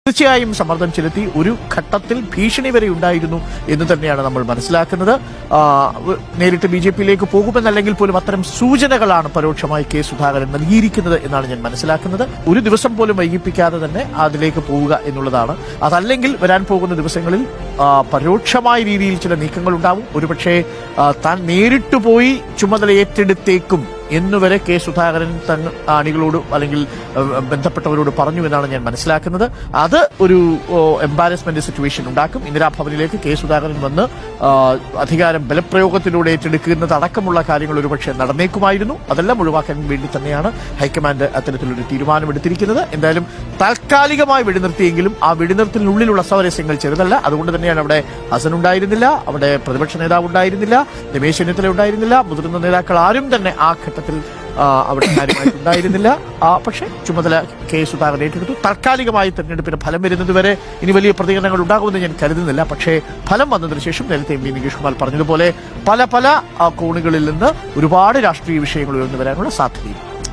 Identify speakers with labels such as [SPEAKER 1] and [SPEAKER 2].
[SPEAKER 1] തീർച്ചയായും സമ്മർദ്ദം ചെലുത്തി. ഒരു ഘട്ടത്തിൽ ഭീഷണി വരെ ഉണ്ടായിരുന്നു എന്ന് തന്നെയാണ് നമ്മൾ മനസ്സിലാക്കുന്നത്. നേരിട്ട് BJP-യിലേക്ക് പോകുമെന്നല്ലെങ്കിൽ പോലും അത്തരം സൂചനകളാണ് പരോക്ഷമായി കെ സുധാകരൻ നൽകിയിരിക്കുന്നത് എന്നാണ് ഞാൻ മനസ്സിലാക്കുന്നത്. ഒരു ദിവസം പോലും വൈകിപ്പിക്കാതെ തന്നെ അതിലേക്ക് പോവുക എന്നുള്ളതാണ്. അതല്ലെങ്കിൽ വരാൻ പോകുന്ന ദിവസങ്ങളിൽ പരോക്ഷമായ രീതിയിൽ ചില നീക്കങ്ങൾ ഉണ്ടാവും. ഒരുപക്ഷെ താൻ നേരിട്ട് പോയി ചുമതല ഏറ്റെടുത്തേക്കും എന്നുവരെ കെ സുധാകരൻ അണികളോട് അല്ലെങ്കിൽ ബന്ധപ്പെട്ടവരോട് പറഞ്ഞു എന്നാണ് ഞാൻ മനസ്സിലാക്കുന്നത്. അത് ഒരു എംബാരസ്മെന്റ് സിറ്റുവേഷൻ ഉണ്ടാക്കും. ഇന്ദിരാഭവനിലേക്ക് കെ സുധാകരൻ വന്ന് അധികാരം ബലപ്രയോഗത്തിലൂടെ ഏറ്റെടുക്കുന്നത് അടക്കമുള്ള കാര്യങ്ങൾ ഒരുപക്ഷെ നടന്നേക്കുമായിരുന്നു. അതെല്ലാം ഒഴിവാക്കാൻ വേണ്ടി തന്നെയാണ് ഹൈക്കമാൻഡ് അത്തരത്തിലൊരു തീരുമാനമെടുത്തിരിക്കുന്നത്. എന്തായാലും താൽക്കാലികമായി വെടിനിർത്തിയെങ്കിലും ആ വെടിനിർത്തലിനുള്ളിലുള്ള സമരസ്യങ്ങൾ ചെറുതല്ല. അതുകൊണ്ട് തന്നെയാണ് അവിടെ ഹസൻ ഉണ്ടായിരുന്നില്ല, അവിടെ പ്രതിപക്ഷ നേതാവ് ഉണ്ടായിരുന്നില്ല, രമേശ് ചെന്നിത്തല ഉണ്ടായിരുന്നില്ല, മുതിർന്ന നേതാക്കൾ ആരും തന്നെ ആ ഘട്ടത്തിൽ അവിടെ കാര്യമായിട്ടുണ്ടായിരുന്നില്ല. പക്ഷേ ചുമതല കെ സുധാകരൻ ഏറ്റെടുത്തു. താൽക്കാലികമായി തെരഞ്ഞെടുപ്പിന് ഫലം വരുന്നതുവരെ ഇനി വലിയ പ്രതികരണങ്ങൾ ഉണ്ടാകുമെന്ന് ഞാൻ കരുതുന്നില്ല. പക്ഷേ ഫലം വന്നതിന് ശേഷം നേരത്തെ MP നികേഷ് കുമാർ പറഞ്ഞതുപോലെ പല കോണുകളിൽ നിന്ന് ഒരുപാട് രാഷ്ട്രീയ വിഷയങ്ങൾ ഉയർന്നു വരാനുള്ള സാധ്യതയും